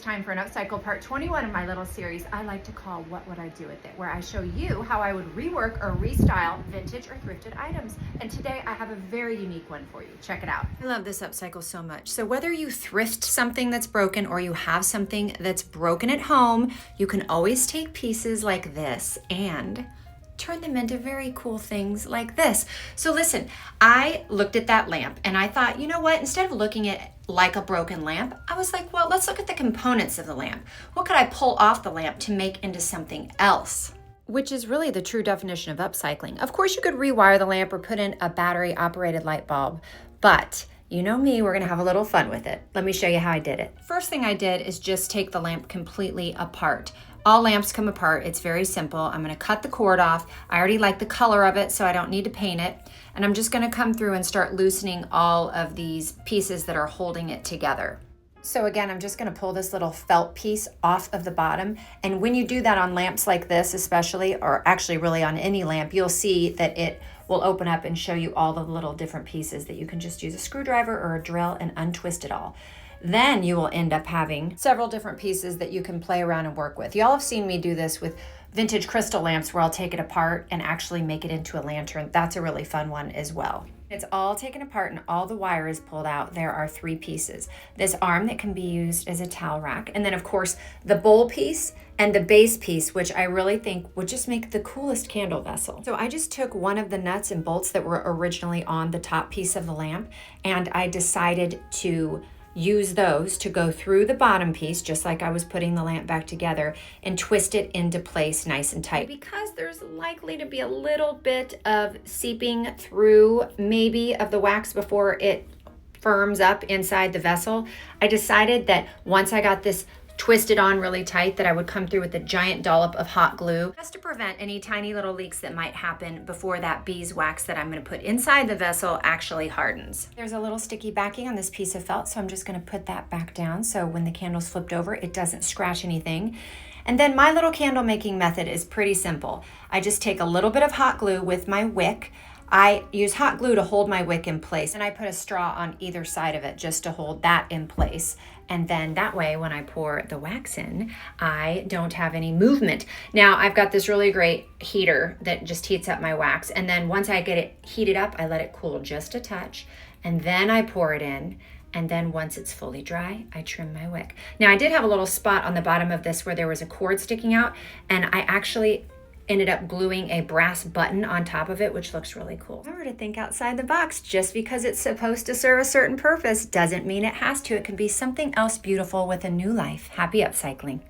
it's time for an Upcycle part 21 of my little series I like to call What Would I Do With It, where I show you how I would rework or restyle vintage or thrifted items. And today I have a very unique one for you. Check it out. I love this Upcycle so much. So whether you thrift something that's broken or you have something that's broken at home, you can always take pieces like this and turn them into very cool things like this. So listen, I looked at that lamp and I thought, you know what, instead of looking at it like a broken lamp, I was like, well, let's look at the components of the lamp. What could I pull off the lamp to make into something else? Which is really the true definition of upcycling. Of course, you could rewire the lamp or put in a battery operated light bulb, but you know me, we're gonna have a little fun with it. Let me show you how I did it. First thing I did is just take the lamp completely apart. All lamps come apart, it's very simple. I'm gonna cut the cord off. I already like the color of it, so I don't need to paint it. And I'm just gonna come through and start loosening all of these pieces that are holding it together. So again, I'm just gonna pull this little felt piece off of the bottom. And when you do that on lamps like this especially, or actually really on any lamp, you'll see that it will open up and show you all the little different pieces that you can just use a screwdriver or a drill and untwist it all. Then you will end up having several different pieces that you can play around and work with. Y'all have seen me do this with vintage crystal lamps where I'll take it apart and actually make it into a lantern. That's a really fun one as well. It's all taken apart and all the wire is pulled out. There are 3 pieces. This arm that can be used as a towel rack. And then of course the bowl piece and the base piece, which I really think would just make the coolest candle vessel. So I just took one of the nuts and bolts that were originally on the top piece of the lamp, and I decided to use those to go through the bottom piece, just like I was putting the lamp back together, and twist it into place nice and tight. Because there's likely to be a little bit of seeping through maybe of the wax before it firms up inside the vessel, I decided that once I got this twisted on really tight that I would come through with a giant dollop of hot glue just to prevent any tiny little leaks that might happen before that beeswax that I'm going to put inside the vessel actually hardens. There's a little sticky backing on this piece of felt, so I'm just going to put that back down so when the candle's flipped over it doesn't scratch anything. And then my little candle making method is pretty simple. I just take a little bit of hot glue with my wick. I use hot glue to hold my wick in place, and I put a straw on either side of it just to hold that in place. And then that way, when I pour the wax in, I don't have any movement. Now, I've got this really great heater that just heats up my wax. And then once I get it heated up, I let it cool just a touch. And then I pour it in. And then once it's fully dry, I trim my wick. Now, I did have a little spot on the bottom of this where there was a cord sticking out. And I actually ended up gluing a brass button on top of it, which looks really cool. Remember to think outside the box. Just because it's supposed to serve a certain purpose doesn't mean it has to. It can be something else beautiful with a new life. Happy upcycling.